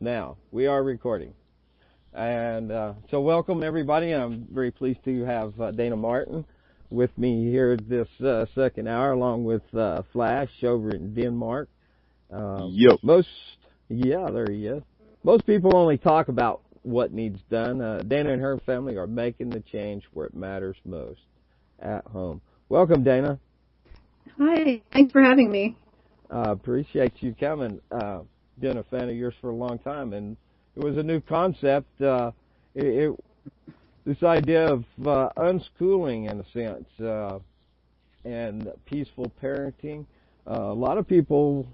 now. We are recording. And so welcome, everybody. I'm very pleased to have Dayna Martin with me here this second hour, along with Flash over in Denmark. Yo. There he is. Most people only talk about what needs done. Dayna and her family are making the change where it matters most, at home. Welcome, Dayna. Hi. Thanks for having me. Appreciate you coming. Been a fan of yours for a long time, and it was a new concept. This idea of unschooling, in a sense, and peaceful parenting. A lot of people,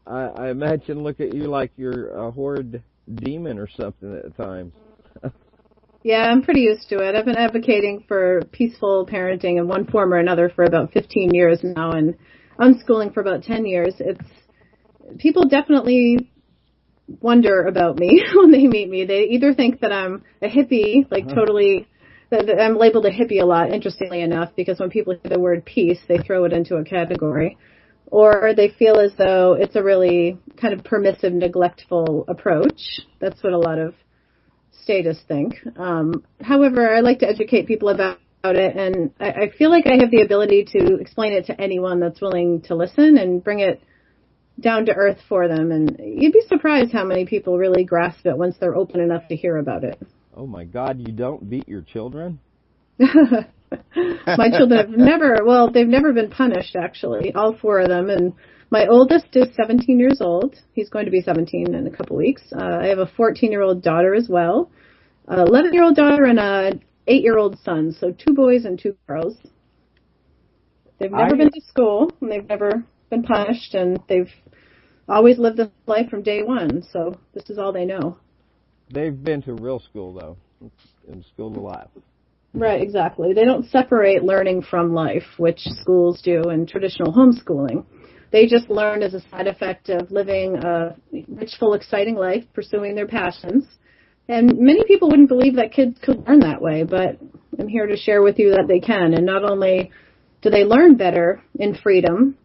I imagine, look at you like you're a horrid demon or something at times. Yeah, I'm pretty used to it. I've been advocating for peaceful parenting in one form or another for about 15 years now, and unschooling for about 10 years. People definitely wonder about me when they meet me. They either think that I'm a hippie, that I'm labeled a hippie a lot, interestingly enough, because when people hear the word peace, they throw it into a category. Or they feel as though it's a really kind of permissive, neglectful approach. That's what a lot of statists think. However, I like to educate people about it, and I feel like I have the ability to explain it to anyone that's willing to listen and bring it down to earth for them. And you'd be surprised how many people really grasp it once they're open enough to hear about it. Oh, my God, you don't beat your children? My children they've never been punished, actually, all four of them. And my oldest is 17 years old. He's going to be 17 in a couple weeks. I have a 14-year-old daughter as well, an 11-year-old daughter, and an 8-year-old son. So 2 boys and 2 girls. They've never been to school, and they've never been punished, and they've always lived this life from day one. So this is all they know. They've been to real school, though, in school to life. Right, exactly. They don't separate learning from life, which schools do in traditional homeschooling. They just learn as a side effect of living a rich, full, exciting life, pursuing their passions. And many people wouldn't believe that kids could learn that way, but I'm here to share with you that they can. And not only do they learn better in freedom,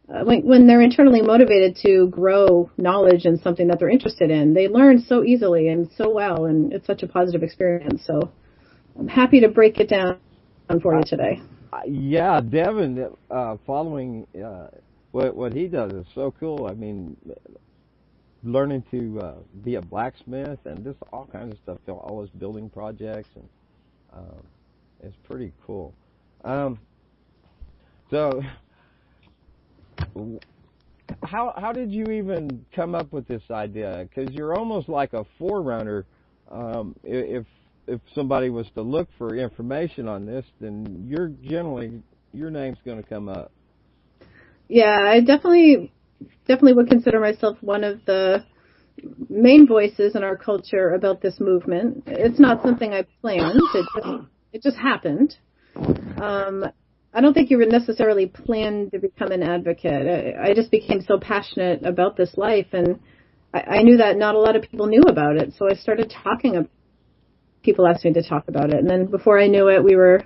when they're internally motivated to grow knowledge in something that they're interested in, they learn so easily and so well, and it's such a positive experience. So I'm happy to break it down for you today. Yeah, Devin, following what he does is so cool. I mean, learning to be a blacksmith and just all kinds of stuff, all his building projects, and it's pretty cool. So, how did you even come up with this idea? Because you're almost like a forerunner. If somebody was to look for information on this, then your name's going to come up. Yeah, I definitely would consider myself one of the main voices in our culture about this movement. It's not something I planned. It just happened. I don't think you were necessarily planned to become an advocate. I just became so passionate about this life, and I knew that not a lot of people knew about it, so I started talking about it. People asked me to talk about it. And then before I knew it, we were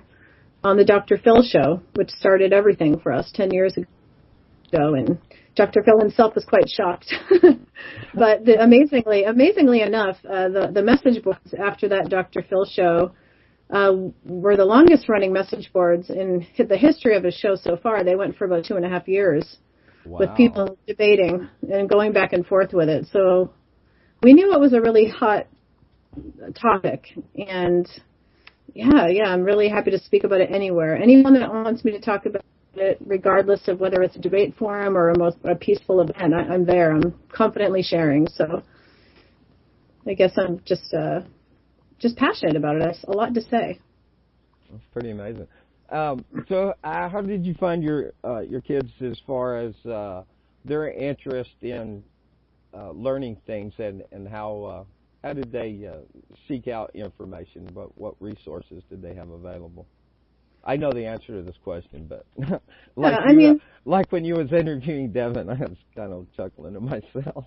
on the Dr. Phil show, which started everything for us 10 years ago. And Dr. Phil himself was quite shocked. But amazingly enough, the message boards after that Dr. Phil show were the longest running message boards in the history of the show so far. They went for about 2.5 years. Wow. With people debating and going back and forth with it. So we knew it was a really hot topic, and I'm really happy to speak about it anywhere. Anyone that wants me to talk about it, regardless of whether it's a debate forum or a peaceful event, I'm there. I'm confidently sharing. So I guess I'm just passionate about it. There's a lot to say. That's pretty amazing. So how did you find your kids as far as their interest in learning things, and how did they seek out information? What resources did they have available? I know the answer to this question, but like when you was interviewing Devin, I was kind of chuckling to myself.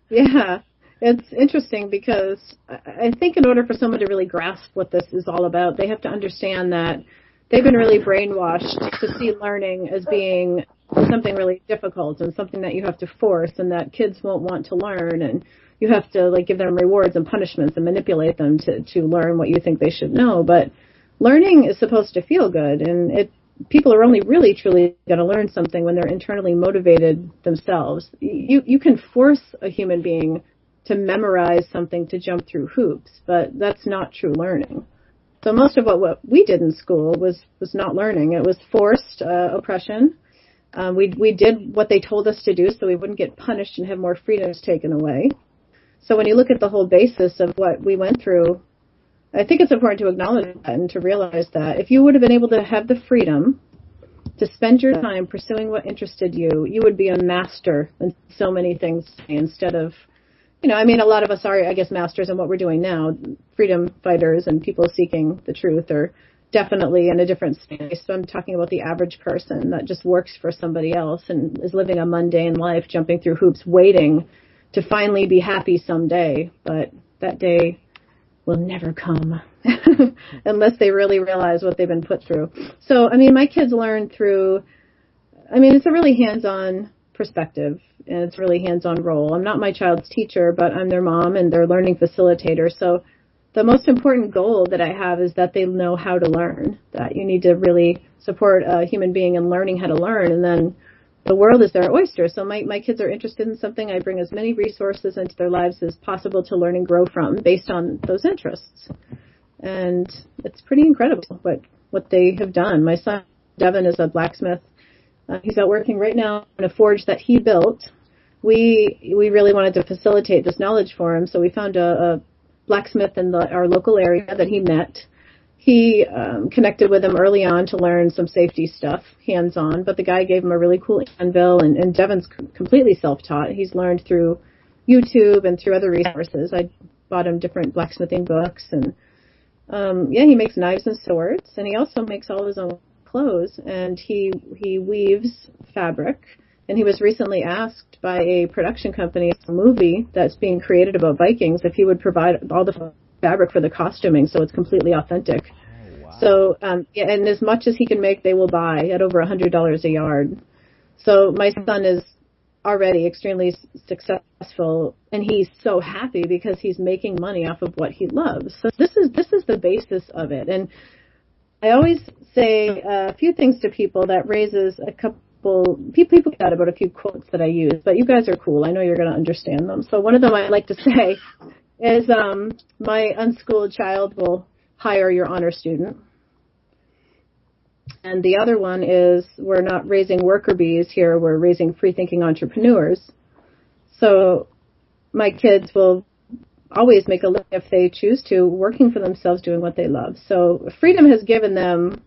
Yeah, it's interesting because I think in order for someone to really grasp what this is all about, they have to understand that they've been really brainwashed to see learning as being something really difficult and something that you have to force and that kids won't want to learn. And you have to like give them rewards and punishments and manipulate them to learn what you think they should know. But learning is supposed to feel good, and people are only really truly going to learn something when they're internally motivated themselves. You can force a human being to memorize something, to jump through hoops, but that's not true learning. So most of what we did in school was not learning. It was forced oppression. We did what they told us to do so we wouldn't get punished and have more freedoms taken away. So when you look at the whole basis of what we went through, I think it's important to acknowledge that and to realize that if you would have been able to have the freedom to spend your time pursuing what interested you, you would be a master in so many things instead of, a lot of us are, I guess, masters in what we're doing now. Freedom fighters and people seeking the truth are definitely in a different space. So I'm talking about the average person that just works for somebody else and is living a mundane life, jumping through hoops, waiting to finally be happy someday. But that day will never come unless they really realize what they've been put through. So, my kids learn through, it's a really hands-on perspective, and it's a really hands-on role. I'm not my child's teacher, but I'm their mom and their learning facilitator. So the most important goal that I have is that they know how to learn, that you need to really support a human being in learning how to learn, and then the world is their oyster. So my kids are interested in something. I bring as many resources into their lives as possible to learn and grow from based on those interests. And it's pretty incredible what they have done. My son, Devin, is a blacksmith. He's out working right now in a forge that he built. We really wanted to facilitate this knowledge for him, so we found a blacksmith in our local area that he met. He connected with him early on to learn some safety stuff, hands-on, but the guy gave him a really cool anvil, and Devin's completely self-taught. He's learned through YouTube and through other resources. I bought him different blacksmithing books, and he makes knives and swords, and he also makes all his own clothes, and he weaves fabric. And he was recently asked by a production company, a movie that's being created about Vikings, if he would provide all the fabric for the costuming so it's completely authentic. Oh, wow. So, and as much as he can make, they will buy at over $100 a yard. So my son is already extremely successful, and he's so happy because he's making money off of what he loves. So this is the basis of it. And I always say a few things to people that raises a couple. People got about a few quotes that I use, but you guys are cool. I know you're going to understand them. So one of them I like to say is, my unschooled child will hire your honor student. And the other one is, we're not raising worker bees here, we're raising free-thinking entrepreneurs. So my kids will always make a living if they choose to, working for themselves, doing what they love. So freedom has given them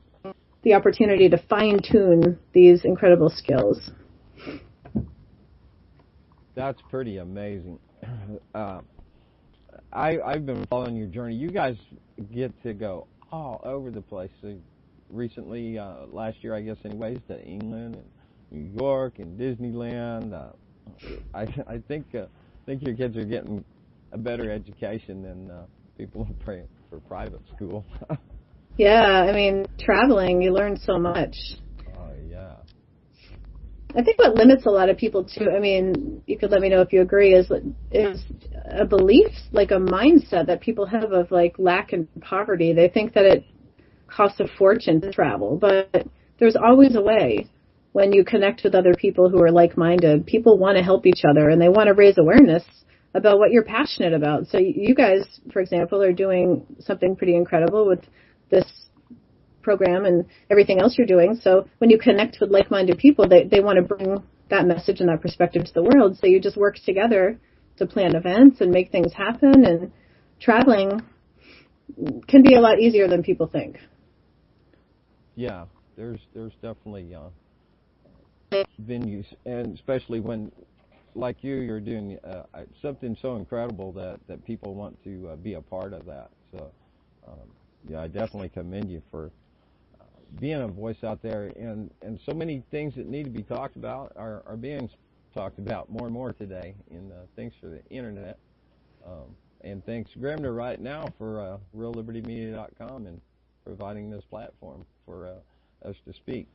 the opportunity to fine-tune these incredible skills. That's pretty amazing. I've been following your journey. You guys get to go all over the place. So recently, last year, I guess, anyways, to England and New York and Disneyland. I think your kids are getting a better education than people who pay for private school. Yeah, traveling, you learn so much. Oh, yeah. I think what limits a lot of people too, you could let me know if you agree, is a belief, like a mindset that people have of like lack and poverty. They think that it costs a fortune to travel, but there's always a way. When you connect with other people who are like-minded, people want to help each other and they want to raise awareness about what you're passionate about. So you guys, for example, are doing something pretty incredible with this program and everything else you're doing. So when you connect with like-minded people, they want to bring that message and that perspective to the world. So you just work together to plan events and make things happen. And traveling can be a lot easier than people think. Yeah, there's definitely venues, and especially when, like you're doing something so incredible that people want to be a part of that. So, I definitely commend you for being a voice out there, and so many things that need to be talked about are being talked about more and more today, and thanks for the internet, and thanks Grandma right now for reallibertymedia.com and providing this platform for us to speak.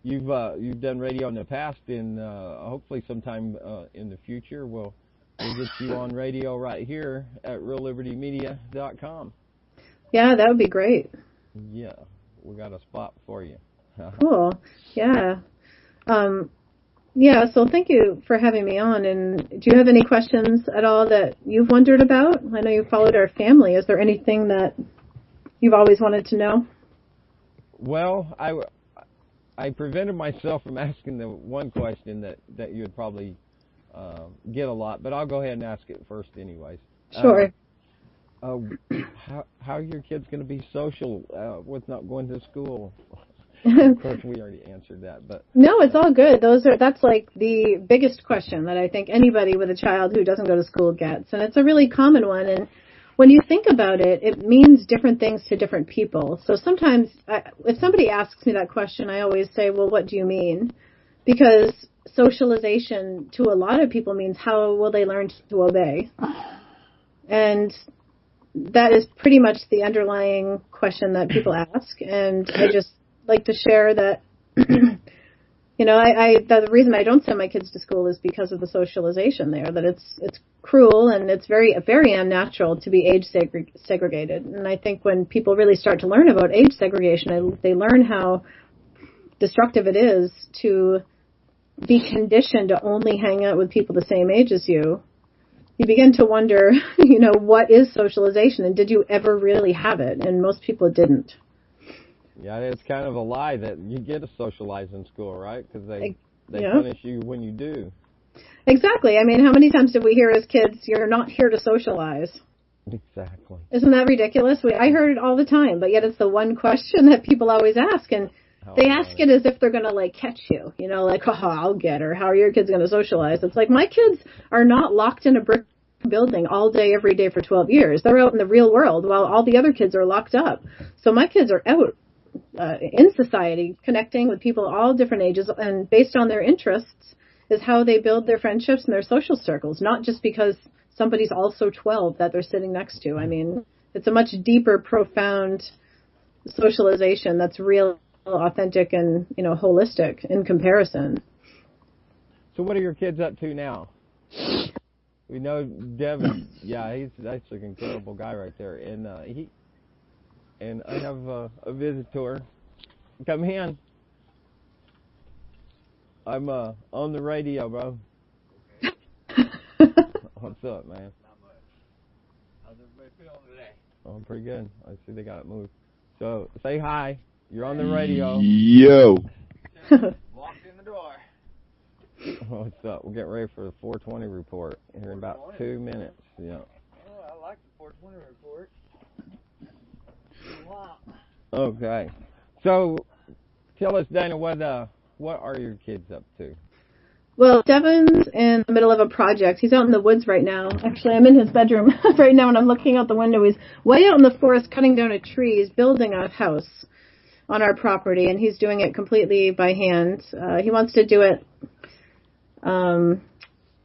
you've done radio in the past, and hopefully sometime in the future we'll get you on radio right here at reallibertymedia.com. Yeah, that would be great. Yeah, we got a spot for you. Cool. Yeah. Yeah, so thank you for having me on. And do you have any questions at all that you've wondered about? I know you followed our family. Is there anything that you've always wanted to know? Well, I prevented myself from asking the one question that you would probably get a lot, but I'll go ahead and ask it first anyways. Sure. How are your kids going to be social with not going to school? Of course, we already answered that, but no, it's all good. That's like the biggest question that I think anybody with a child who doesn't go to school gets, and it's a really common one. And when you think about it, it means different things to different people. So sometimes, if somebody asks me that question, I always say, "Well, what do you mean?" Because socialization to a lot of people means how will they learn to obey, and that is pretty much the underlying question that people ask. And I just like to share that, you know, the reason I don't send my kids to school is because of the socialization there, that it's cruel and it's very, very unnatural to be age segregated. And I think when people really start to learn about age segregation, they learn how destructive it is to be conditioned to only hang out with people the same age as you. You begin to wonder, you know, what is socialization and did you ever really have it? And most people didn't. Yeah, it's kind of a lie that you get to socialize in school, right? Because they punish you when you do. Exactly. I mean, how many times did we hear as kids, you're not here to socialize? Exactly. Isn't that ridiculous? I heard it all the time, but yet it's the one question that people always ask. And they ask it as if they're going to, like, catch you. You know, like, oh, I'll get her. How are your kids going to socialize? It's like, my kids are not locked in a brick building all day, every day for 12 years. They're out in the real world while all the other kids are locked up. So my kids are out in society, connecting with people all different ages, and based on their interests is how they build their friendships and their social circles, not just because somebody's also 12 that they're sitting next to. I mean, it's a much deeper, profound socialization that's real, authentic, and, you know, holistic in comparison. So what are your kids up to now? We know Devin, that's an incredible guy right there, and I have a visitor. Come in. I'm on the radio, bro. What's up, man? Not much. How's everybody feeling today? Oh, pretty good. I see they got it moved. So say hi. You're on the radio. Yo. Walked in the door. What's up? We're getting ready for the 420 report here in about 2 minutes. Yeah. Oh, I like the 420 report. Wow. Okay. So tell us, Dayna, what are your kids up to? Well, Devin's in the middle of a project. He's out in the woods right now. Actually, I'm in his bedroom right now, and I'm looking out the window. He's way out in the forest cutting down a tree. He's building a house on our property, and he's doing it completely by hand. He wants to do it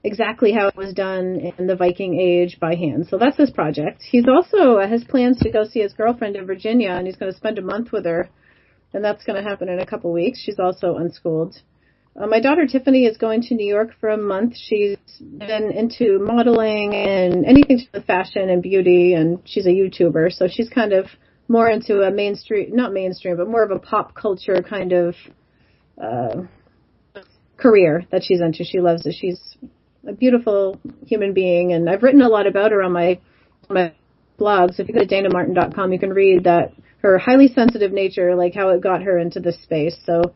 exactly how it was done in the Viking Age by hand. So that's his project. He's also has plans to go see his girlfriend in Virginia, and he's going to spend a month with her, and that's going to happen in a couple weeks. She's also unschooled. My daughter Tiffany is going to New York for a month. She's been into modeling and anything to do with fashion and beauty, and she's a YouTuber, so she's kind of more into a not mainstream, but more of a pop culture kind of career that she's into. She loves it. She's a beautiful human being, and I've written a lot about her on my blogs. If you go to DaynaMartin.com, you can read that her highly sensitive nature, like how it got her into this space. So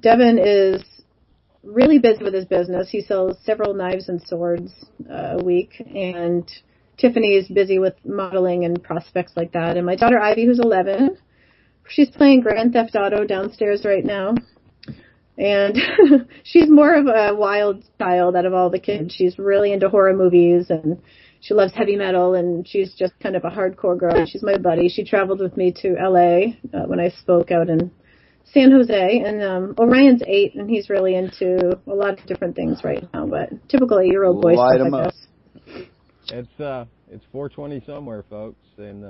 Devin is really busy with his business. He sells several knives and swords a week, and Tiffany is busy with modeling and prospects like that. And my daughter Ivy, who's 11, she's playing Grand Theft Auto downstairs right now. And she's more of a wild child out of all the kids. She's really into horror movies, and she loves heavy metal, and she's just kind of a hardcore girl. She's my buddy. She traveled with me to L.A. When I spoke out in San Jose. And Orion's 8, and he's really into a lot of different things right now, but typical 8-year-old boy stuff, I guess. It's 420 somewhere, folks, and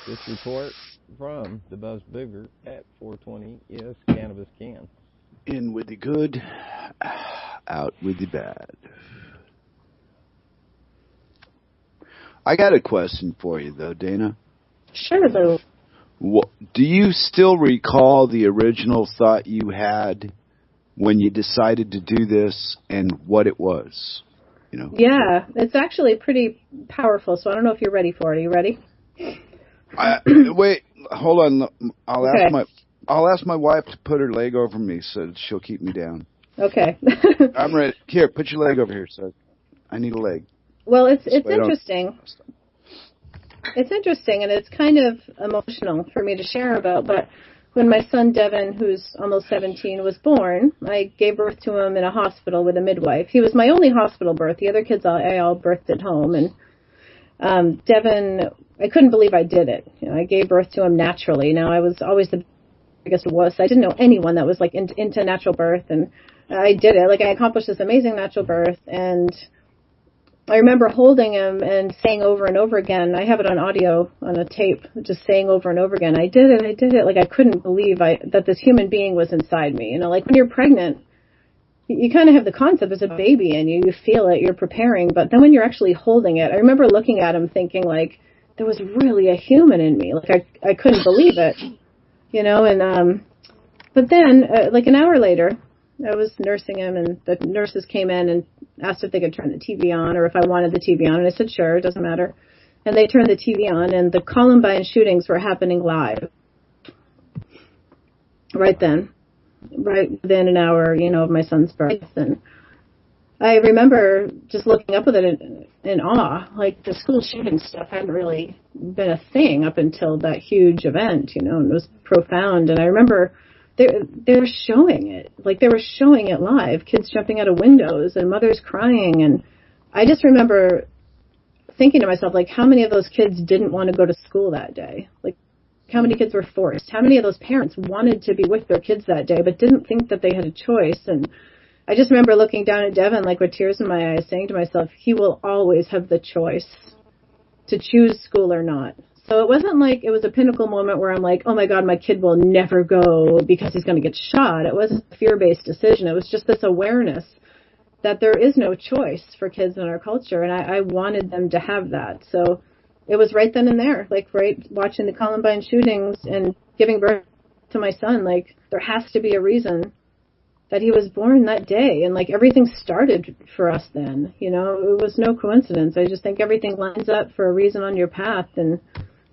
this report from the Buzz Booger at 420 is Cannabis Can. In with the good, out with the bad. I got a question for you, though, Dayna. Sure, Lou. Do you still recall the original thought you had when you decided to do this and what it was? You know? Yeah, it's actually pretty powerful, so I don't know if you're ready for it. Are you ready? Wait, hold on. I'll ask my wife to put her leg over me so she'll keep me down. Okay. I'm ready. Here, put your leg over here, so I need a leg. Well, it's interesting. It's interesting, and it's kind of emotional for me to share about, but when my son Devin, who's almost 17, was born, I gave birth to him in a hospital with a midwife. He was my only hospital birth. The other kids I all birthed at home, and Devin, I couldn't believe I did it. You know, I gave birth to him naturally. Now, I was always the biggest wuss. I didn't know anyone that was like into natural birth, and I did it. Like, I accomplished this amazing natural birth, and I remember holding him and saying over and over again, I have it on audio, on a tape, just saying over and over again, I did it. Like, I couldn't believe that this human being was inside me. You know, like when you're pregnant, you kind of have the concept as a baby and you feel it, you're preparing, but then when you're actually holding it, I remember looking at him thinking, like, there was really a human in me. Like, I couldn't believe it, you know, and, but then, like an hour later, I was nursing him, and the nurses came in and asked if they could turn the TV on or if I wanted the TV on, and I said, sure, it doesn't matter. And they turned the TV on, and the Columbine shootings were happening live right then, right within an hour, you know, of my son's birth. And I remember just looking up with it in awe. Like, the school shooting stuff hadn't really been a thing up until that huge event, you know, and it was profound. And I remember they were showing it. Like, they were showing it live. Kids jumping out of windows and mothers crying. And I just remember thinking to myself, like, how many of those kids didn't want to go to school that day? Like, how many kids were forced? How many of those parents wanted to be with their kids that day but didn't think that they had a choice? And I just remember looking down at Devin, like, with tears in my eyes, saying to myself, he will always have the choice to choose school or not. So it wasn't like it was a pinnacle moment where I'm like, oh my God, my kid will never go because he's going to get shot. It wasn't a fear-based decision. It was just this awareness that there is no choice for kids in our culture, and I wanted them to have that. So it was right then and there, like right watching the Columbine shootings and giving birth to my son. Like, there has to be a reason that he was born that day, and like everything started for us then. You know, it was no coincidence. I just think everything lines up for a reason on your path, and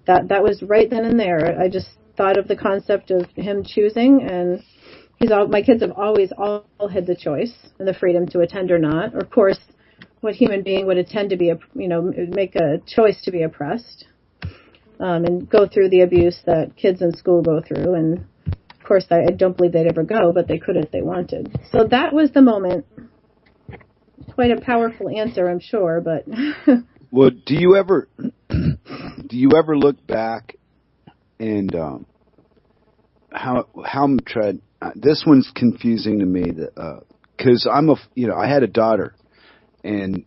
that was right then and there. I just thought of the concept of him choosing, and my kids have always all had the choice and the freedom to attend or not. Or, of course, what human being would attend to be, make a choice to be oppressed, and go through the abuse that kids in school go through. And of course, I don't believe they'd ever go, but they could if they wanted. So that was the moment. Quite a powerful answer, I'm sure, but. Well, do you ever look back and how I'm trying? This one's confusing to me, because I had a daughter, and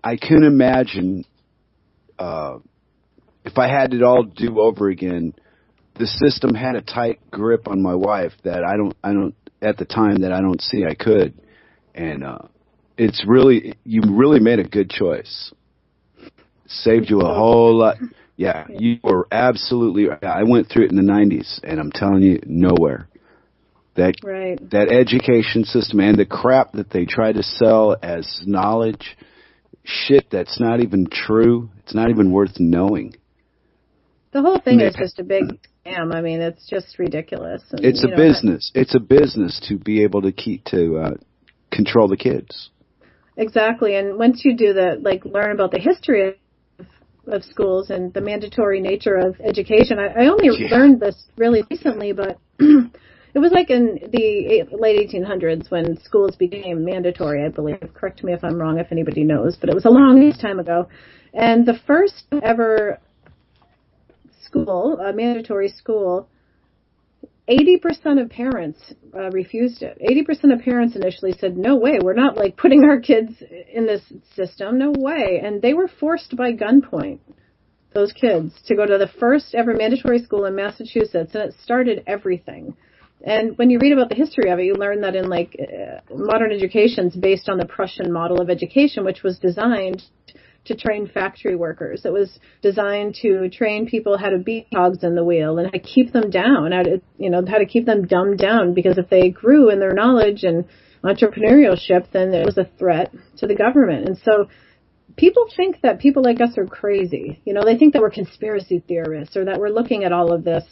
I couldn't imagine if I had it all do over again. The system had a tight grip on my wife that I don't at the time that I don't see I could, and you really made a good choice. Saved you a whole lot. Yeah, you were absolutely right. I went through it in the 90s, and I'm telling you, nowhere. That education system and the crap that they try to sell as knowledge, shit that's not even true. It's not even worth knowing. The whole thing is just a big scam. I mean, it's just ridiculous. And, it's a business. It's a business to be able to control the kids. Exactly, and once you do learn about the history of schools and the mandatory nature of education. I only learned this really recently, but it was like in the late 1800s when schools became mandatory, I believe. Correct me if I'm wrong, if anybody knows, but it was a long time ago. And the first ever school, a mandatory school, 80% of parents refused it. 80% of parents initially said, no way, we're not putting our kids in this system, no way. And they were forced by gunpoint, those kids, to go to the first ever mandatory school in Massachusetts, and it started everything. And when you read about the history of it, you learn that in modern education's based on the Prussian model of education, which was designed to train factory workers. It was designed to train people how to be cogs in the wheel and how to keep them down, how to keep them dumbed down, because if they grew in their knowledge and entrepreneurship, then it was a threat to the government. And so people think that people like us are crazy. They think that we're conspiracy theorists, or that we're looking at all of this,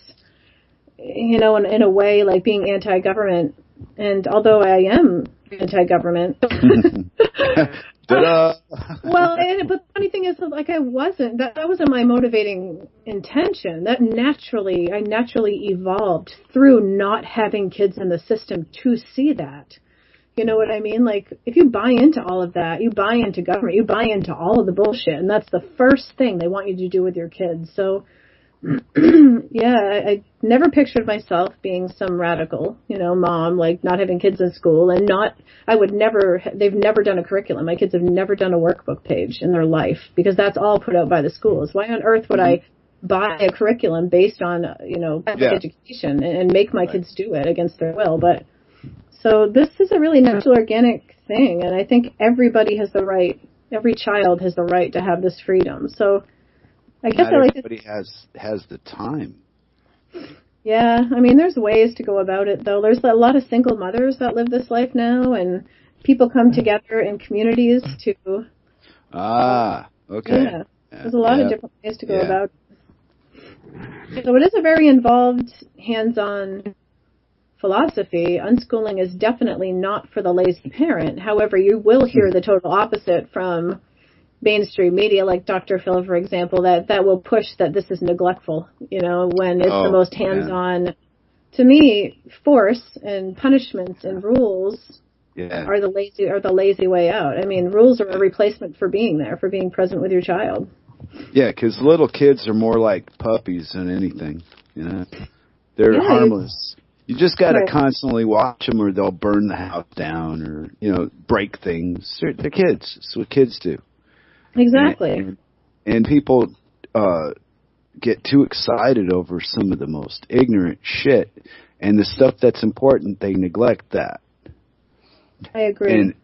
in a way like being anti-government. And although I am anti-government, Ta-da! well, but the funny thing is, I wasn't. That wasn't my motivating intention. I naturally evolved through not having kids in the system to see that. You know what I mean? If you buy into all of that, you buy into government, you buy into all of the bullshit, and that's the first thing they want you to do with your kids. So, yeah, I never pictured myself being some radical, mom, not having kids in school, and they've never done a curriculum. My kids have never done a workbook page in their life, because that's all put out by the schools. Why on earth would I buy a curriculum based on, public education and make my kids do it against their will? But so this is a really natural, organic thing, and I think every child has the right to have this freedom. So I guess everybody has the time. Yeah, there's ways to go about it, though. There's a lot of single mothers that live this life now, and people come together in communities to... Okay. Yeah, there's a lot of different ways to go about it. So it is a very involved, hands-on philosophy. Unschooling is definitely not for the lazy parent. However, you will hear the total opposite from mainstream media, like Dr. Phil, for example, that will push that this is neglectful, when it's the most hands-on. To me, force and punishments and rules are the lazy way out. Rules are a replacement for being there, for being present with your child. Yeah, because little kids are more like puppies than anything, They're harmless. You just got to constantly watch them, or they'll burn the house down, or, break things. They're kids. That's what kids do. Exactly. And people get too excited over some of the most ignorant shit, and the stuff that's important, they neglect that. I agree. And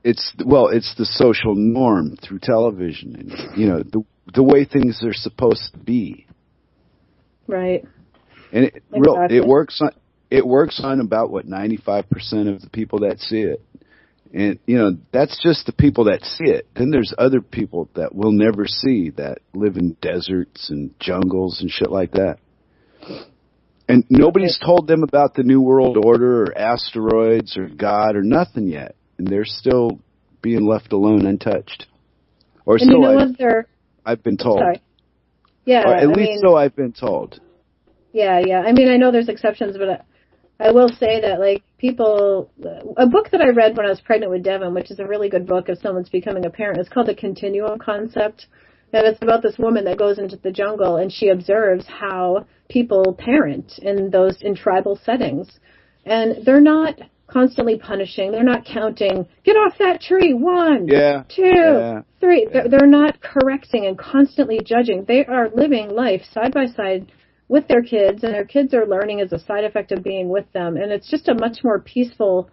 it's the social norm through television, and the way things are supposed to be. Right. And it works on about 95% of the people that see it. And, that's just the people that see it. Then there's other people that we'll never see, that live in deserts and jungles and shit like that. And nobody's told them about the New World Order or asteroids or God or nothing yet. And they're still being left alone, untouched. Or and so I've been told. Sorry. Yeah, or at least so I've been told. Yeah. I know there's exceptions, but I will say that, a book that I read when I was pregnant with Devin, which is a really good book if someone's becoming a parent, it's called The Continuum Concept. And it's about this woman that goes into the jungle, and she observes how people parent in tribal settings. And they're not constantly punishing. They're not counting, get off that tree, 1, 2, 3. They're not correcting and constantly judging. They are living life side by side with their kids, and their kids are learning as a side effect of being with them. And it's just a much more peaceful,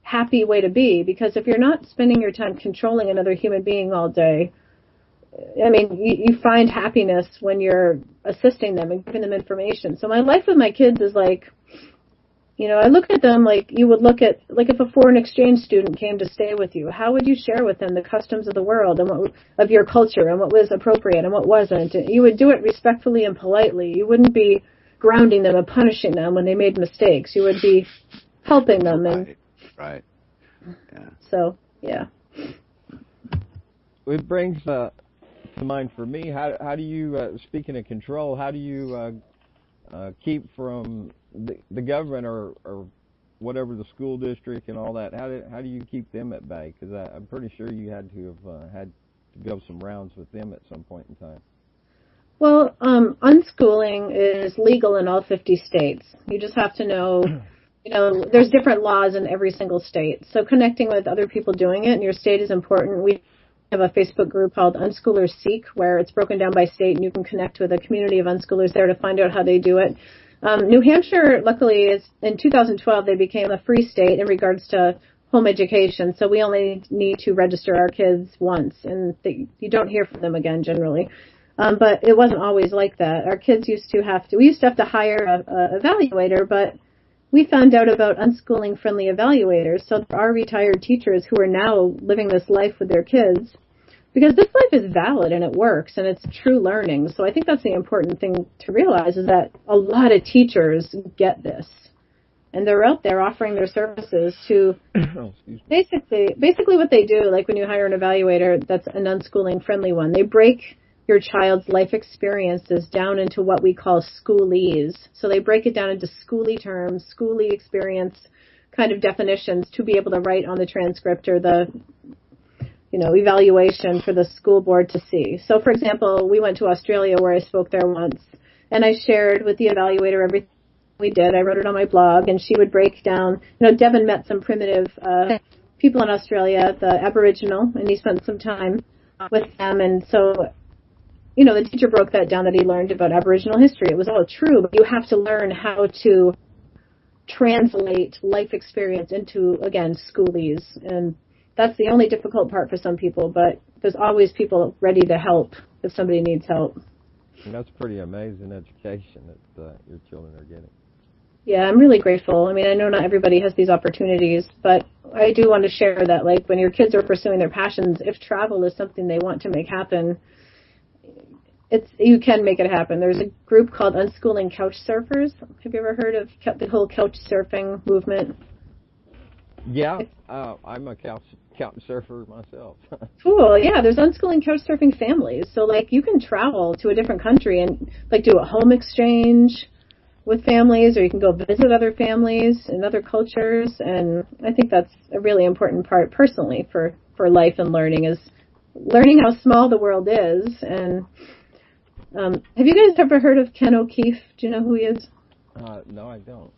happy way to be, because if you're not spending your time controlling another human being all day, you find happiness when you're assisting them and giving them information. So my life with my kids is I look at them like you would look at, if a foreign exchange student came to stay with you, how would you share with them the customs of the world and of your culture, and what was appropriate and what wasn't? You would do it respectfully and politely. You wouldn't be grounding them and punishing them when they made mistakes. You would be helping them. Right. Yeah. So, yeah. It brings to mind for me, how do you, speaking of control, how do you keep from the government or whatever, the school district and all that? How do you keep them at bay? Because I'm pretty sure you had to have had to go some rounds with them at some point in time. Well, unschooling is legal in all 50 states. You just have to know, there's different laws in every single state. So connecting with other people doing it in your state is important. We have a Facebook group called Unschoolers Seek, where it's broken down by state, and you can connect with a community of unschoolers there to find out how they do it. New Hampshire, luckily, is in 2012 they became a free state in regards to home education. So we only need to register our kids once, and you don't hear from them again generally. But it wasn't always like that. Our kids used to have to hire a evaluator, but we found out about unschooling friendly evaluators. So there are retired teachers who are now living this life with their kids, because this life is valid and it works and it's true learning. So I think that's the important thing to realize, is that a lot of teachers get this. And they're out there offering their services to basically what they do, like when you hire an evaluator that's an unschooling friendly one, they break your child's life experiences down into what we call schoolese. So they break it down into schooly terms, schooly experience kind of definitions to be able to write on the transcript or the evaluation for the school board to see. So, for example, we went to Australia where I spoke there once, and I shared with the evaluator everything we did. I wrote it on my blog, and she would break down, Devin met some primitive people in Australia, the Aboriginal, and he spent some time with them, and so, the teacher broke that down, that he learned about Aboriginal history. It was all true, but you have to learn how to translate life experience into, again, schoolese, and that's the only difficult part for some people, but there's always people ready to help if somebody needs help. And that's pretty amazing education that your children are getting. Yeah, I'm really grateful. I mean, I know not everybody has these opportunities, but I do want to share that, like, when your kids are pursuing their passions, if travel is something they want to make happen, you can make it happen. There's a group called Unschooling Couch Surfers. Have you ever heard of the whole couch surfing movement? Yeah, I'm a couch surfer myself. Cool. Yeah, there's unschooling couch surfing families. So, like, you can travel to a different country and, like, do a home exchange with families, or you can go visit other families in other cultures. And I think that's a really important part, personally, for life and learning, is learning how small the world is. And have you guys ever heard of Ken O'Keefe? Do you know who he is? No, I don't.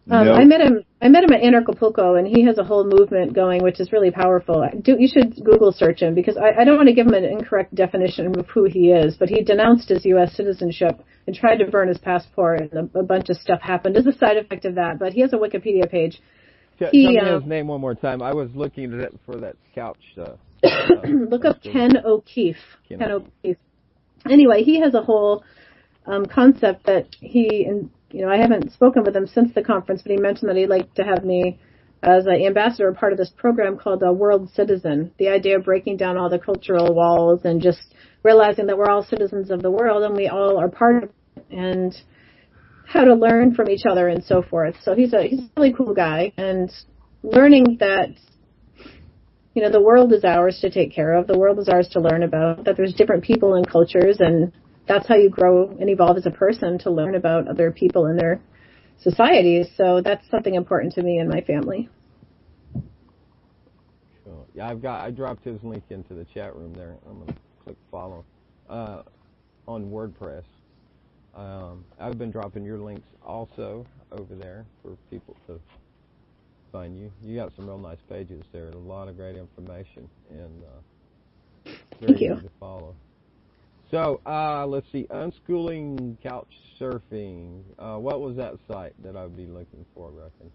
No. I met him at Anarchapulco, and he has a whole movement going, which is really powerful. You should Google search him, because I don't want to give him an incorrect definition of who he is, but he denounced his U.S. citizenship and tried to burn his passport, and a bunch of stuff happened as a side effect of that. But he has a Wikipedia page. Tell me his name one more time. I was looking at it for that couch. Look up Ken O'Keefe. Ken O'Keefe. Anyway, he has a whole concept that I haven't spoken with him since the conference, but he mentioned that he'd like to have me as an ambassador, part of this program called World Citizen. The idea of breaking down all the cultural walls and just realizing that we're all citizens of the world and we all are part of it, and how to learn from each other and so forth. So he's a really cool guy, and learning that the world is ours to take care of, the world is ours to learn about, that there's different people and cultures, and that's how you grow and evolve as a person, to learn about other people and their societies. So that's something important to me and my family. Cool. Yeah, I dropped his link into the chat room there. I'm going to click follow on WordPress. I've been dropping your links also over there for people to find you. You got some real nice pages there. A lot of great information, and very easy to follow. So, let's see, Unschooling Couch Surfing. What was that site that I would be looking for, reckon?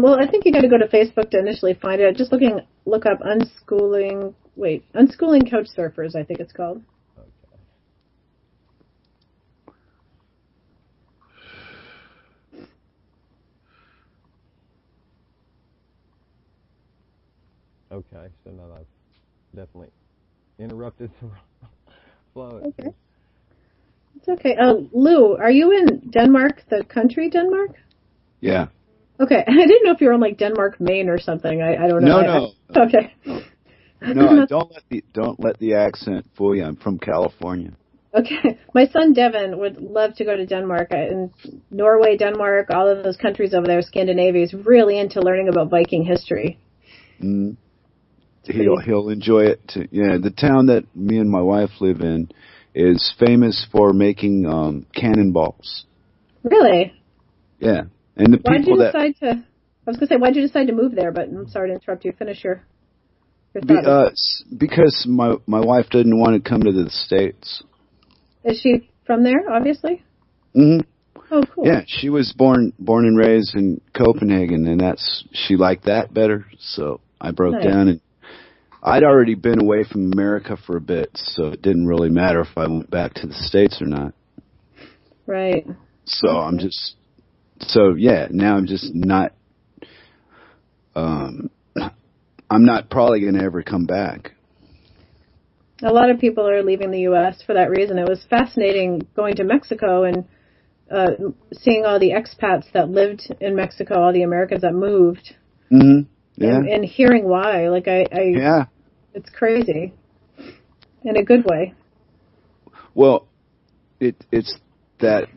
Well, I think you got to go to Facebook to initially find it. Just look up Unschooling Couch Surfers, I think it's called. Okay, so now I've definitely interrupted the flow. Okay. It's okay. Lou, are you in Denmark, the country Denmark? Yeah. Okay. I didn't know if you were in, like, Denmark, Maine or something. I don't know. No. Okay. No, don't let the accent fool you. I'm from California. Okay. My son Devin would love to go to Denmark. And Norway, Denmark, all of those countries over there, Scandinavia, is really into learning about Viking history. Mm. He'll enjoy it too. Yeah, the town that me and my wife live in is famous for making cannonballs. Really? Yeah, and the people why'd you decide to move there? But I'm sorry to interrupt you. Finish your thoughts. Because my wife didn't want to come to the States. Is she from there? Obviously. Hmm. Oh, cool. Yeah, she was born and raised in Copenhagen, and she liked that better. So I broke Nice. down, and I'd already been away from America for a bit, so it didn't really matter if I went back to the States or not. Right. So now I'm just not. I'm not probably going to ever come back. A lot of people are leaving the U.S. for that reason. It was fascinating going to Mexico and seeing all the expats that lived in Mexico, all the Americans that moved, Mm-hmm. Yeah. and hearing why. Like Yeah. It's crazy in a good way. Well, it's that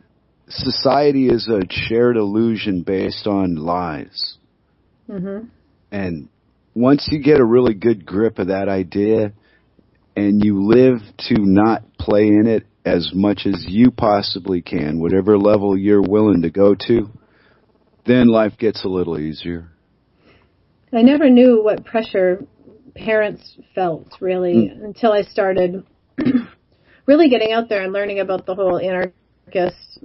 society is a shared illusion based on lies. Mm-hmm. And once you get a really good grip of that idea and you live to not play in it as much as you possibly can, whatever level you're willing to go to, then life gets a little easier. I never knew what pressure parents felt, really, until I started really getting out there and learning about the whole anarchist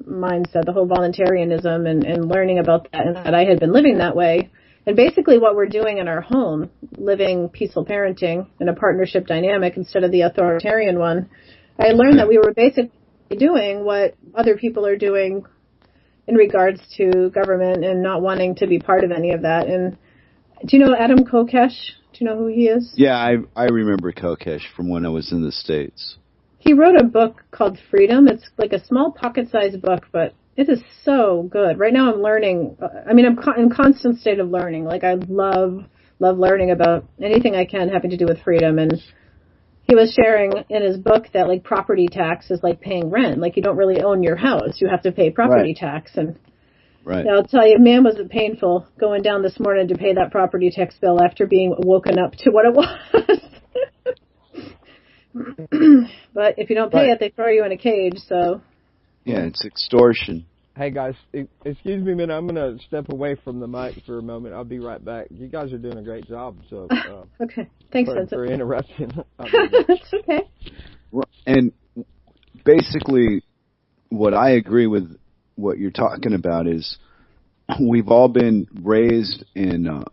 mindset, the whole voluntarism, and learning about that, and that I had been living that way. And basically what we're doing in our home, living peaceful parenting in a partnership dynamic instead of the authoritarian one, I learned that we were basically doing what other people are doing in regards to government and not wanting to be part of any of that. And do you know Adam Kokesh? Do you know who he is? Yeah, I remember Kokesh from when I was in the States. He wrote a book called Freedom. It's like a small pocket-sized book, but it is so good. Right now I'm learning. I'm in constant state of learning. Like I love learning about anything I can having to do with freedom. And he was sharing in his book that like property tax is like paying rent. Like you don't really own your house. You have to pay property tax. And right. I'll tell you, man, was it painful going down this morning to pay that property tax bill after being woken up to what it was. But if you don't pay it, they throw you in a cage. So yeah, it's extortion. Hey guys, excuse me a minute. I'm going to step away from the mic for a moment. I'll be right back. You guys are doing a great job. So okay, thanks, Vincent. For interrupting. It's okay. And basically, what I agree with what you're talking about is we've all been raised in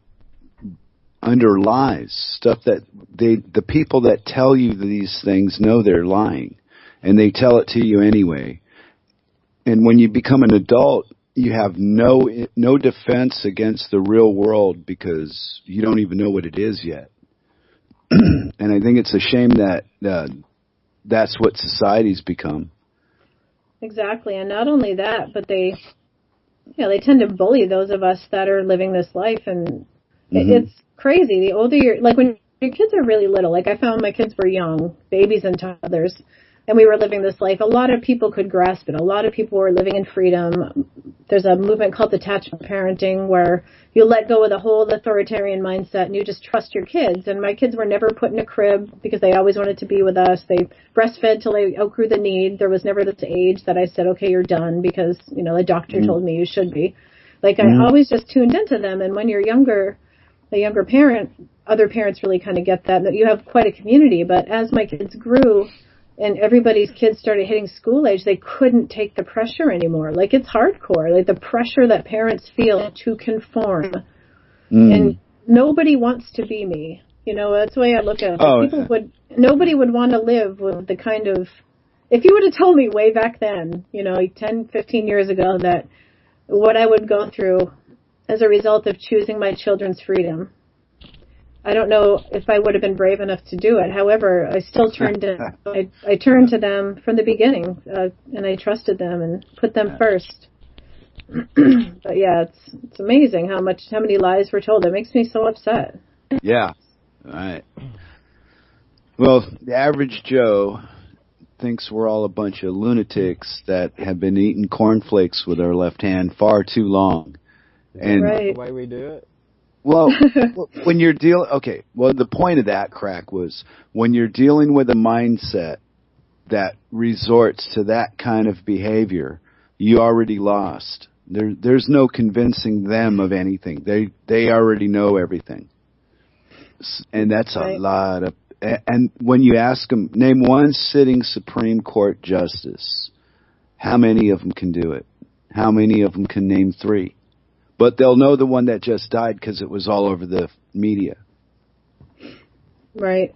under lies, stuff that the people that tell you these things know they're lying, and they tell it to you anyway. And when you become an adult, you have no defense against the real world because you don't even know what it is yet. And I think it's a shame that that's what society's become. Exactly, and not only that, but they tend to bully those of us that are living this life, and it's crazy. The older you're, like when your kids are really little, like I found my kids were young, babies and toddlers, and we were living this life. A lot of people could grasp it. A lot of people were living in freedom. There's a movement called detachment parenting where you let go of the whole authoritarian mindset and you just trust your kids. And my kids were never put in a crib because they always wanted to be with us. They breastfed till they outgrew the need. There was never this age that I said, okay, you're done because, the doctor told me you should be. Like I always just tuned into them. And when you're younger, a younger parent, other parents really kind of get that you have quite a community. But as my kids grew, and everybody's kids started hitting school age, they couldn't take the pressure anymore. Like, it's hardcore. Like, the pressure that parents feel to conform. And nobody wants to be me. That's the way I look at it. Nobody would want to live with the kind of, if you would have told me way back then, 10, 15 years ago, that what I would go through as a result of choosing my children's freedom, I don't know if I would have been brave enough to do it. However, I still turned to I turned to them from the beginning, and I trusted them and put them first. But yeah, it's amazing how many lies were told. It makes me so upset. Yeah, right. Well, the average Joe thinks we're all a bunch of lunatics that have been eating cornflakes with our left hand far too long. And the way we do it. Well, when you're the point of that crack was when you're dealing with a mindset that resorts to that kind of behavior, you already lost. There's no convincing them of anything. They already know everything. And that's a lot of, and when you ask them, name one sitting Supreme Court justice How many of them can do it? How many of them can name 3? But they'll know the one that just died because it was all over the media. Right.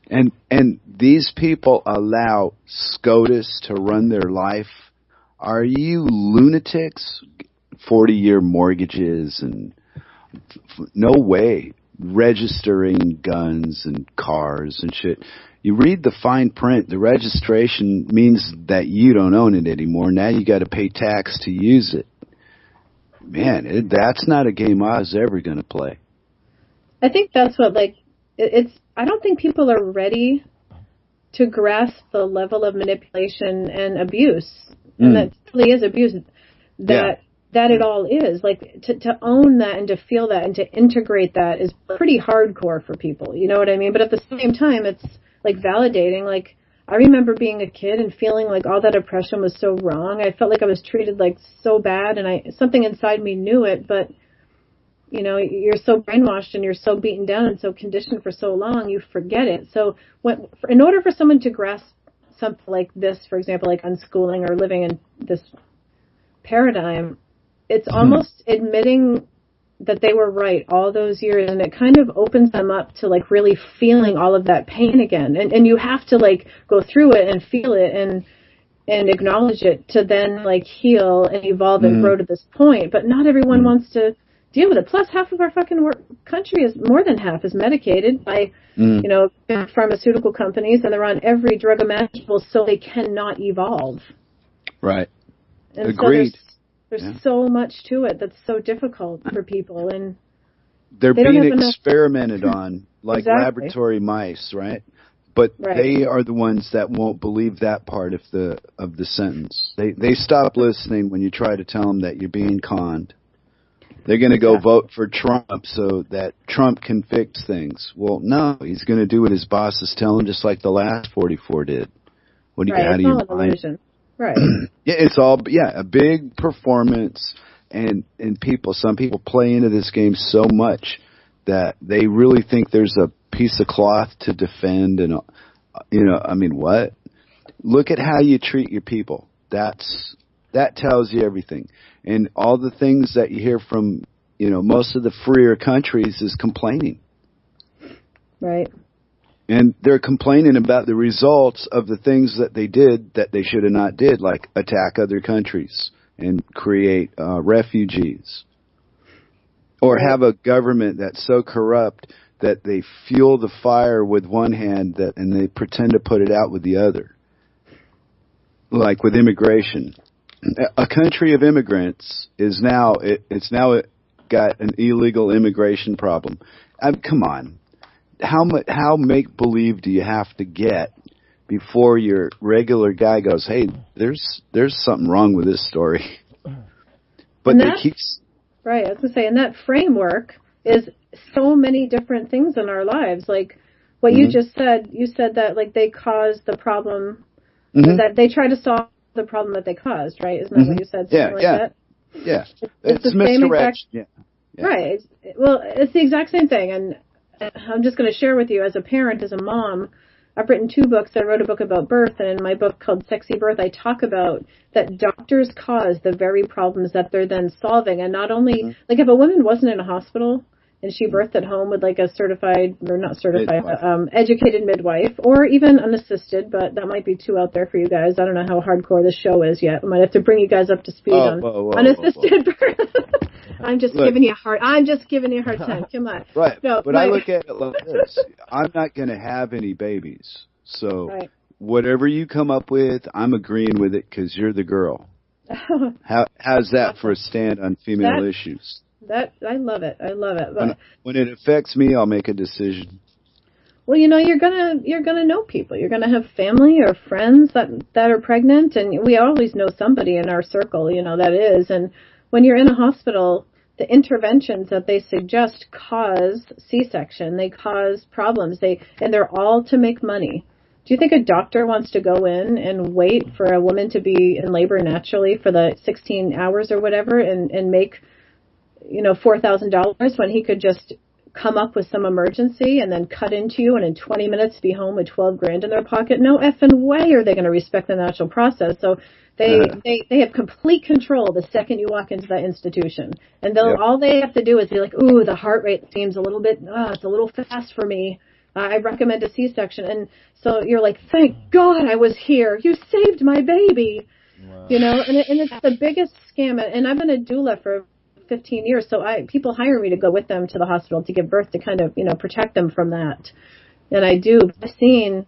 And these people allow SCOTUS to run their life. Are you lunatics? 40-year mortgages and no way. Registering guns and cars and shit. You read the fine print. The registration means that you don't own it anymore. Now you got to pay tax to use it. Man, that's not a game I was ever going to play. I think that's what, like, I don't think people are ready to grasp the level of manipulation and abuse. And that really is abuse. That it all is. Like, to own that and to feel that and to integrate that is pretty hardcore for people. You know what I mean? But at the same time, it's, like, validating. Like, I remember being a kid and feeling like all that oppression was so wrong. I felt like I was treated, like, so bad, and something inside me knew it, but, you know, you're so brainwashed and you're so beaten down and so conditioned for so long, you forget it. So in order for someone to grasp something like this, for example, like unschooling or living in this paradigm, it's almost admitting that they were right all those years, and it kind of opens them up to, like, really feeling all of that pain again. And you have to, like, go through it and feel it and acknowledge it to then, like, heal and evolve and grow to this point. But not everyone wants to deal with it. Plus, half of our fucking country is, more than half, is medicated by, you know, pharmaceutical companies, and they're on every drug imaginable so they cannot evolve. Right. And Agreed. So there's so much to it that's so difficult for people, and they're they being experimented on like Exactly. laboratory mice, right? But they are the ones that won't believe that part of the sentence. They stop listening when you try to tell them that you're being conned. They're going to go vote for Trump so that Trump can fix things. Well, no, he's going to do what his bosses tell him, just like the last 44 did. What do you? How do you mind? Right. Yeah, it's all a big performance, and some people play into this game so much that they really think there's a piece of cloth to defend, and you know, I mean, what? Look at how you treat your people. That tells you everything. And all the things that you hear from, you know, most of the freer countries is complaining. Right. And they're complaining about the results of the things that they did that they should have not did, like attack other countries and create refugees. Or have a government that's so corrupt that they fuel the fire with one hand and they pretend to put it out with the other. Like with immigration. A country of immigrants is now, it's now got an illegal immigration problem. Come on. How make-believe do you have to get before your regular guy goes, hey, there's something wrong with this story? But they keep... Right, I was going to say, and that framework is so many different things in our lives. Like what you just said, you said that, like, they caused the problem, or that they try to solve the problem that they caused, right? Isn't that what you said? Something like that? Yeah. It's the same exact... Yeah. Right. Well, it's the exact same thing, and I'm just going to share with you, as a parent, as a mom, I've written 2 books. I wrote a book about birth, and in my book called Sexy Birth, I talk about that doctors cause the very problems that they're then solving. And not only, like, if a woman wasn't in a hospital and she birthed at home with, like, a certified, or not certified, educated midwife, or even unassisted, but that might be too out there for you guys. I don't know how hardcore this show is yet. I might have to bring you guys up to speed on unassisted birth. I'm just giving you a hard time. Come on. Right. No, but I look at it like this. I'm not going to have any babies. So whatever you come up with, I'm agreeing with it because you're the girl. How's that for a stand on female issues? I love it. But when it affects me, I'll make a decision. Well, you know, you're gonna know people. You're gonna have family or friends that are pregnant, and we always know somebody in our circle, you know, that is. And when you're in a hospital, the interventions that they suggest cause C-section. They cause problems. And they're all to make money. Do you think a doctor wants to go in and wait for a woman to be in labor naturally for the 16 hours or whatever and make, you know, $4,000 when he could just come up with some emergency and then cut into you and in 20 minutes be home with 12 grand in their pocket. No effing way are they going to respect the natural process. So they have complete control the second you walk into that institution. And all they have to do is be like, ooh, the heart rate seems a little bit, it's a little fast for me. I recommend a C-section. And so you're like, thank God I was here. You saved my baby. Wow. You know, and it's the biggest scam. And I've been a doula for 15 years, so people hire me to go with them to the hospital to give birth to kind of, protect them from that. And I do. I've seen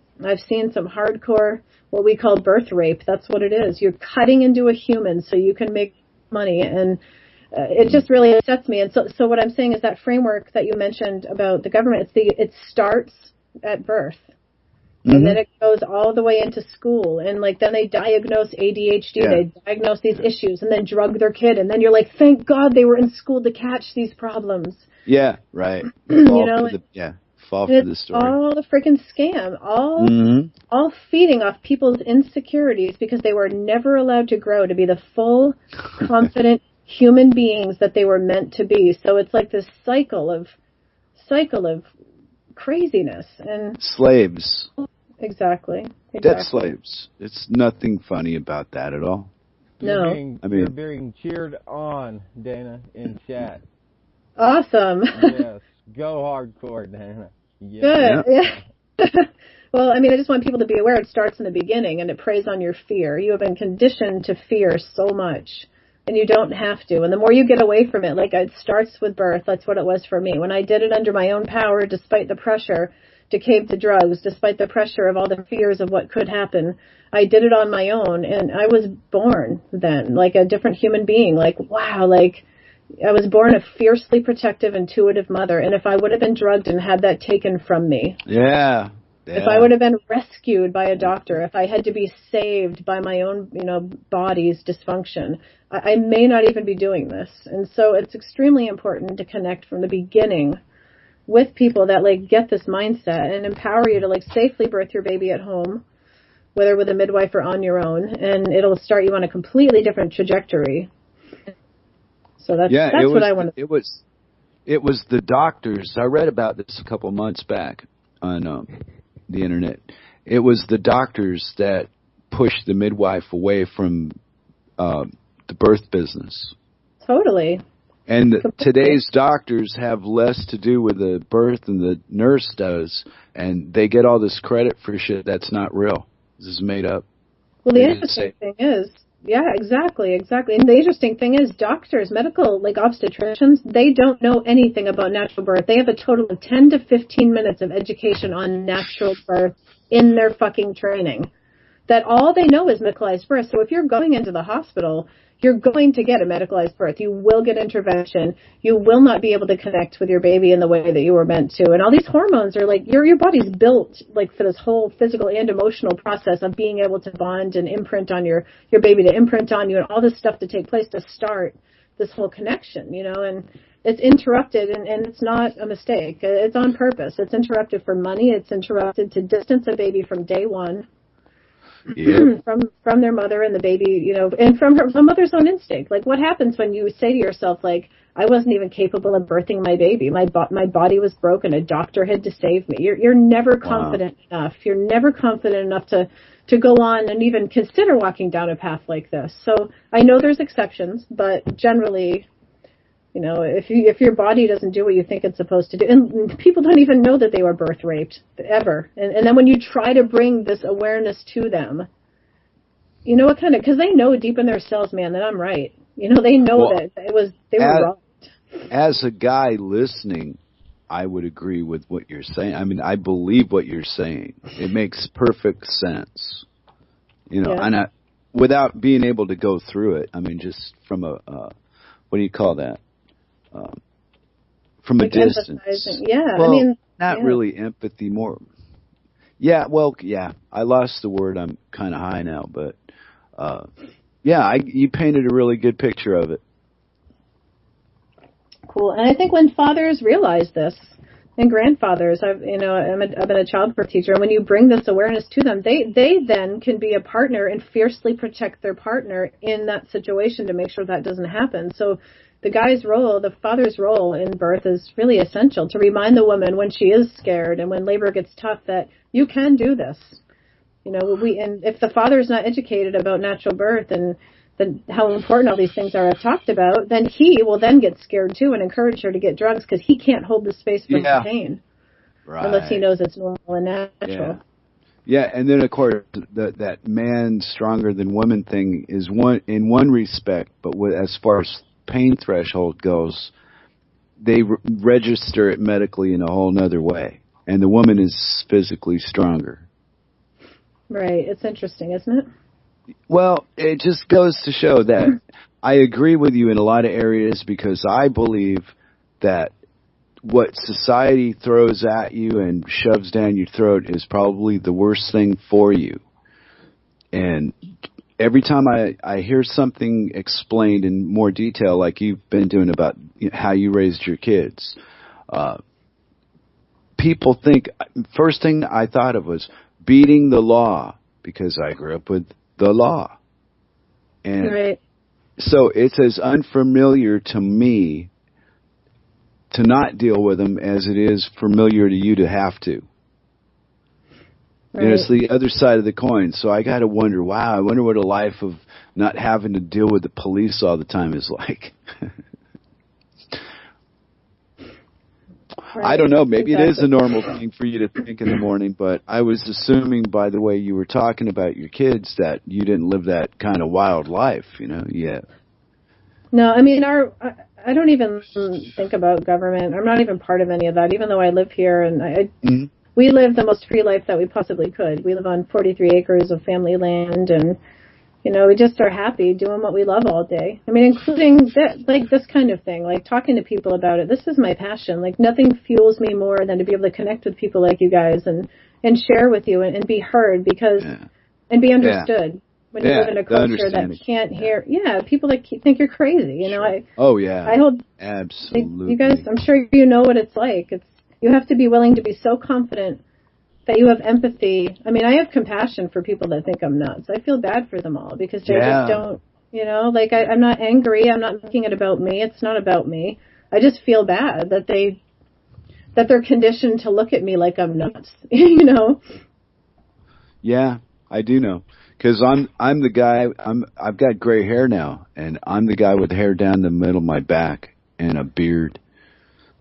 some hardcore, what we call birth rape. That's what it is. You're cutting into a human so you can make money, and it just really upsets me. And so what I'm saying is that framework that you mentioned about the government, it starts at birth. And then it goes all the way into school. And then they diagnose ADHD, they diagnose these issues, and then drug their kid. And then you're like, thank God they were in school to catch these problems. Yeah, right. Fall for the story. All the freaking scam. All feeding off people's insecurities because they were never allowed to grow to be the full, confident human beings that they were meant to be. So it's like this cycle of craziness and slaves. Exactly. Debt slaves. It's nothing funny about that at all. No. You're being cheered on, Dayna, in chat. Awesome. Yes. Go hardcore, Dayna. Yes. Good. Yeah. Well, I just want people to be aware it starts in the beginning and it preys on your fear. You have been conditioned to fear so much. And you don't have to. And the more you get away from it, it starts with birth. That's what it was for me. When I did it under my own power, despite the pressure to cave to drugs, despite the pressure of all the fears of what could happen, I did it on my own. And I was born then, like a different human being. Wow, I was born a fiercely protective, intuitive mother. And if I would have been drugged and had that taken from me. Yeah. If I would have been rescued by a doctor, if I had to be saved by my own, body's dysfunction, I may not even be doing this. And so it's extremely important to connect from the beginning with people that get this mindset and empower you to safely birth your baby at home, whether with a midwife or on your own, and it'll start you on a completely different trajectory. So that's what I want to. It was the doctors. I read about this a couple months back on the internet. It was the doctors that pushed the midwife away from the birth business. Totally. And today's doctors have less to do with the birth than the nurse does, and they get all this credit for shit that's not real. This is made up. Well, the interesting thing is, yeah, exactly. And the interesting thing is doctors, medical, obstetricians, they don't know anything about natural birth. They have a total of 10 to 15 minutes of education on natural birth in their fucking training. That all they know is medicalized birth. So if you're going into the hospital, you're going to get a medicalized birth. You will get intervention. You will not be able to connect with your baby in the way that you were meant to. And all these hormones are your body's built for this whole physical and emotional process of being able to bond and imprint on your baby, to imprint on you, and all this stuff to take place to start this whole connection, and it's interrupted, and it's not a mistake. It's on purpose. It's interrupted for money. It's interrupted to distance a baby from day one. Yeah. from their mother and the baby, and from her mother's own instinct. What happens when you say to yourself, I wasn't even capable of birthing my baby. My body was broken. A doctor had to save me. You're never confident enough. You're never confident enough to go on and even consider walking down a path like this. So I know there's exceptions, but generally, if your body doesn't do what you think it's supposed to do, and people don't even know that they were birth raped ever, and then when you try to bring this awareness to them, because they know deep in their cells, man, that I'm right. They know that they were wrong. As a guy listening, I would agree with what you're saying. I believe what you're saying. It makes perfect sense. And without being able to go through it, just from a what do you call that? From a distance. Yeah, well, not really empathy, more. Yeah, well, yeah, I lost the word. I'm kind of high now, but you painted a really good picture of it. Cool, and I think when fathers realize this, and grandfathers, I've been a childbirth teacher, and when you bring this awareness to them, they then can be a partner and fiercely protect their partner in that situation to make sure that doesn't happen. So the guy's role, the father's role in birth is really essential to remind the woman when she is scared and when labor gets tough that you can do this. You know, and if the father is not educated about natural birth and how important all these things are I've talked about, then he will then get scared too and encourage her to get drugs because he can't hold the space for the pain. Right. Unless he knows it's normal and natural. Yeah, and then of course that man stronger than woman thing is in one respect, but as far as pain threshold goes, they register it medically in a whole nother way, and the woman is physically stronger. Right. It's interesting, isn't it? Well, it just goes to show that I agree with you in a lot of areas because I believe that what society throws at you and shoves down your throat is probably the worst thing for you. And every time I hear something explained in more detail, like you've been doing about how you raised your kids, people think, first thing I thought of was beating the law because I grew up with the law. And right. So it's as unfamiliar to me to not deal with them as it is familiar to you to have to. Right. And it's the other side of the coin. So I got to wonder, wow, I wonder what a life of not having to deal with the police all the time is like. Right. I don't know. Maybe exactly. It is a normal thing for you to think in the morning, but I was assuming by the way you were talking about your kids that you didn't live that kind of wild life, yet. No, I mean, I don't even think about government. I'm not even part of any of that, even though I live here and we live the most free life that we possibly could. We live on 43 acres of family land and, we just are happy doing what we love all day. I mean, including this kind of thing, like talking to people about it. This is my passion. Like nothing fuels me more than to be able to connect with people like you guys and share with you and be heard and be understood. Yeah. When you live in a culture that can't hear, people that think you're crazy, I hold, absolutely. You guys, I'm sure you know what it's like. You have to be willing to be so confident that you have empathy. I mean, I have compassion for people that think I'm nuts. I feel bad for them all because they just don't, I'm not angry. I'm not making it about me. It's not about me. I just feel bad that they're conditioned to look at me like I'm nuts, Yeah, I do know. Because I'm the guy, I've got gray hair now, and I'm the guy with hair down the middle of my back and a beard,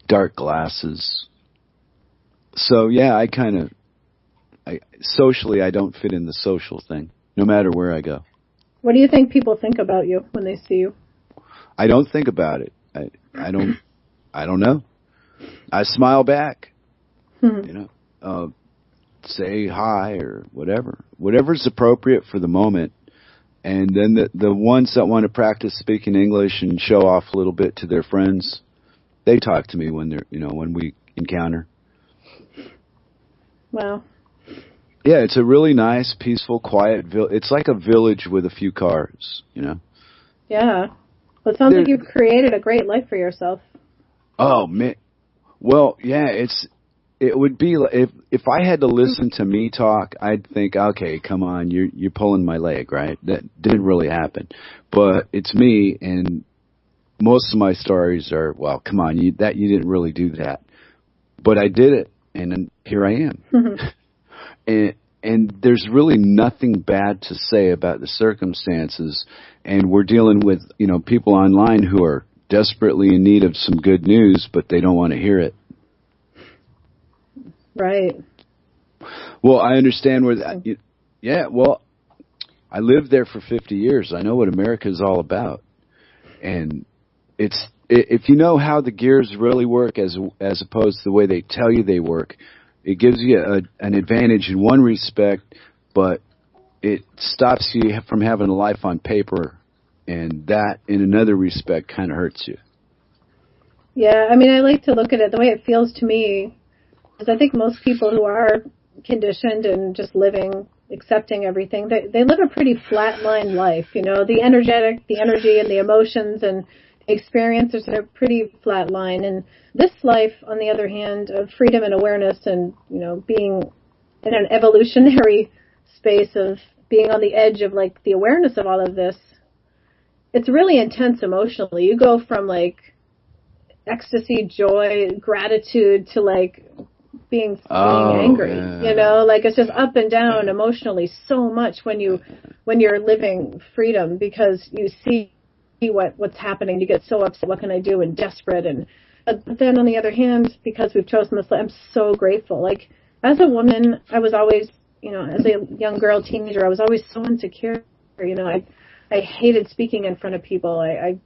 dark glasses. So, yeah, socially, I don't fit in the social thing, no matter where I go. What do you think people think about you when they see you? I don't think about it. I don't know. I smile back, say hi or whatever's appropriate for the moment. And then the ones that want to practice speaking English and show off a little bit to their friends, they talk to me when when we encounter. Wow. Yeah, it's a really nice, peaceful, quiet it's like a village with a few cars, Yeah. Well, it sounds like you've created a great life for yourself. Oh, man. Well, yeah, it would be if I had to listen to me talk, I'd think, okay, come on, you're pulling my leg, right? That didn't really happen, but it's me, and most of my stories are, well, come on, you didn't really do that, but I did it, and then here I am, and there's really nothing bad to say about the circumstances, and we're dealing with people online who are desperately in need of some good news, but they don't want to hear it. Right. Well, I understand where that. Well, I lived there for 50 years. I know what America is all about, and if you know how the gears really work as opposed to the way they tell you they work, it gives you an advantage in one respect, but it stops you from having a life on paper, and that in another respect kind of hurts you. Yeah, I mean, I like to look at it the way it feels to me. Because I think most people who are conditioned and just living, accepting everything, they live a pretty flatline life. The energy and the emotions and the experiences are pretty flatline. And this life, on the other hand, of freedom and awareness and, being in an evolutionary space of being on the edge of like the awareness of all of this, it's really intense emotionally. You go from like ecstasy, joy, gratitude to like being angry. Yeah. You know, like it's just up and down emotionally so much when you're living freedom, because you see what's happening. You get so upset, what can I do, and desperate. And but then on the other hand, because we've chosen this, I'm so grateful. Like as a woman, I was always, you know, as a young girl, teenager, I was always so insecure. You know, I hated speaking in front of people. I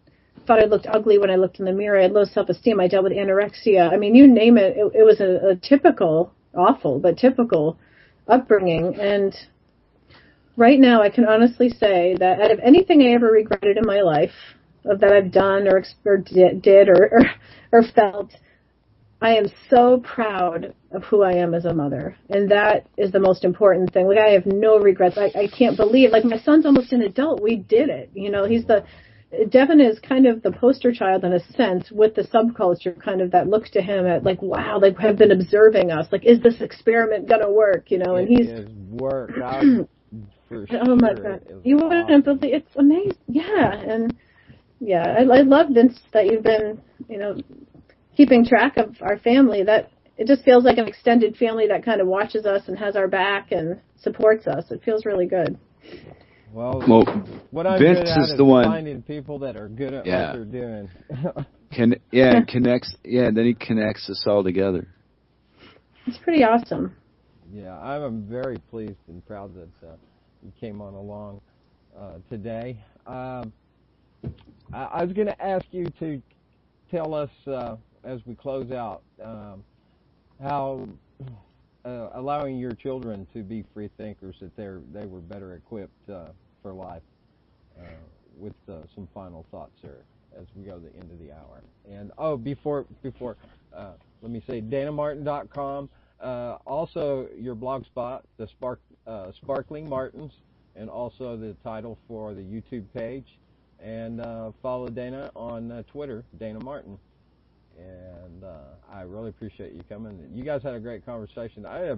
thought I looked ugly when I looked in the mirror. I had low self-esteem. I dealt with anorexia. I mean, you name it. It was a typical, awful, but typical upbringing. And right now I can honestly say that out of anything I ever regretted in my life, of that I've done or did or felt, I am so proud of who I am as a mother. And that is the most important thing. Like, I have no regrets. I can't believe, like, my son's almost an adult. We did it. You know, Devin is kind of the poster child in a sense, with the subculture kind of that looks to him at like, wow, they have been observing us. Like, is this experiment going to work? You know, and he's worked. For sure. Oh my God. You wouldn't believe, it's amazing. Yeah. And yeah, I love, Vince, that you've been, you know, keeping track of our family. That it just feels like an extended family that kind of watches us and has our back and supports us. It feels really good. Well, what I'm Vince good at is the one finding people that are good at what they're doing. Then he connects us all together. It's pretty awesome. Yeah, I'm very pleased and proud that you came on along today. I was going to ask you to tell us, as we close out, how allowing your children to be free thinkers, that they were better equipped for life, with some final thoughts there as we go to the end of the hour. And before let me say DaynaMartin.com, also your blog spot, the Sparkling Martins, and also the title for the YouTube page. And follow Dayna on Twitter, Dayna Martin. And I really appreciate you coming. You guys had a great conversation. I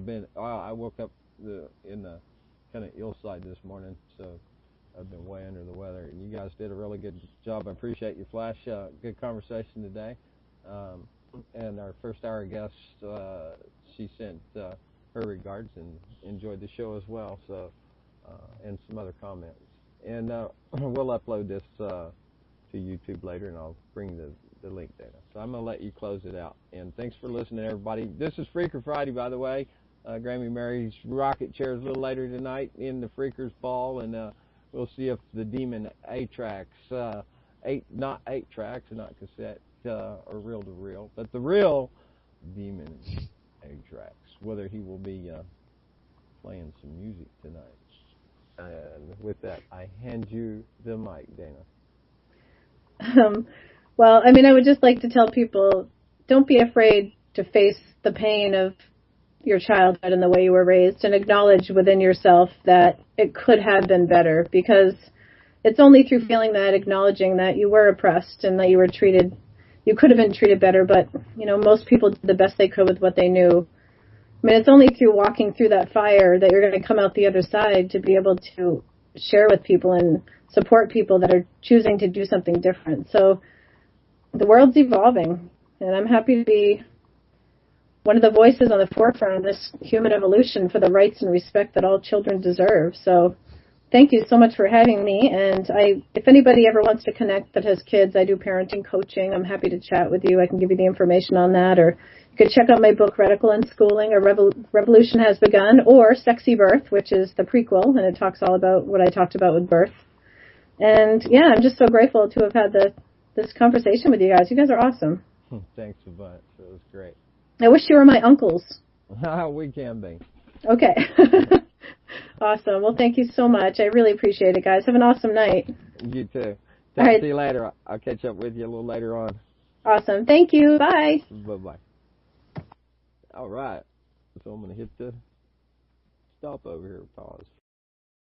woke up in the kind of ill side this morning, so I've been way under the weather. And you guys did a really good job. I appreciate you, Flash. Good conversation today. And our first hour guest, she sent her regards and enjoyed the show as well. So, and some other comments. And we'll upload this to YouTube later, and I'll bring the link there. So I'm going to let you close it out. And thanks for listening, everybody. This is Freaker Friday, by the way. Grammy Mary's rocket chair is a little later tonight in the Freakers Ball, and we'll see if the Demon A-Tracks, not 8 tracks, not cassette, are reel-to-reel, but the real Demon A-Tracks, whether he will be playing some music tonight. And with that, I hand you the mic, Dayna. Well, I mean, I would just like to tell people, don't be afraid to face the pain of your childhood and the way you were raised, and acknowledge within yourself that it could have been better, because it's only through feeling that, acknowledging that you were oppressed and that you could have been treated better, but, you know, most people did the best they could with what they knew. I mean, it's only through walking through that fire that you're going to come out the other side to be able to share with people and support people that are choosing to do something different. So the world's evolving, and I'm happy to be one of the voices on the forefront of this human evolution for the rights and respect that all children deserve. So thank you so much for having me. And if anybody ever wants to connect that has kids, I do parenting coaching. I'm happy to chat with you. I can give you the information on that, or you could check out my book, Radical Unschooling, A Revolution Has Begun, or Sexy Birth, which is the prequel, and it talks all about what I talked about with birth. And yeah, I'm just so grateful to have had this conversation with you guys. You guys are awesome. Thanks a bunch. It was great. I wish you were my uncles. We can be. Okay. Awesome. Well, thank you so much. I really appreciate it, guys. Have an awesome night. You too. All right. See you later. I'll catch up with you a little later on. Awesome. Thank you. Bye. Bye-bye. All right. So I'm going to hit the stop over here. Pause.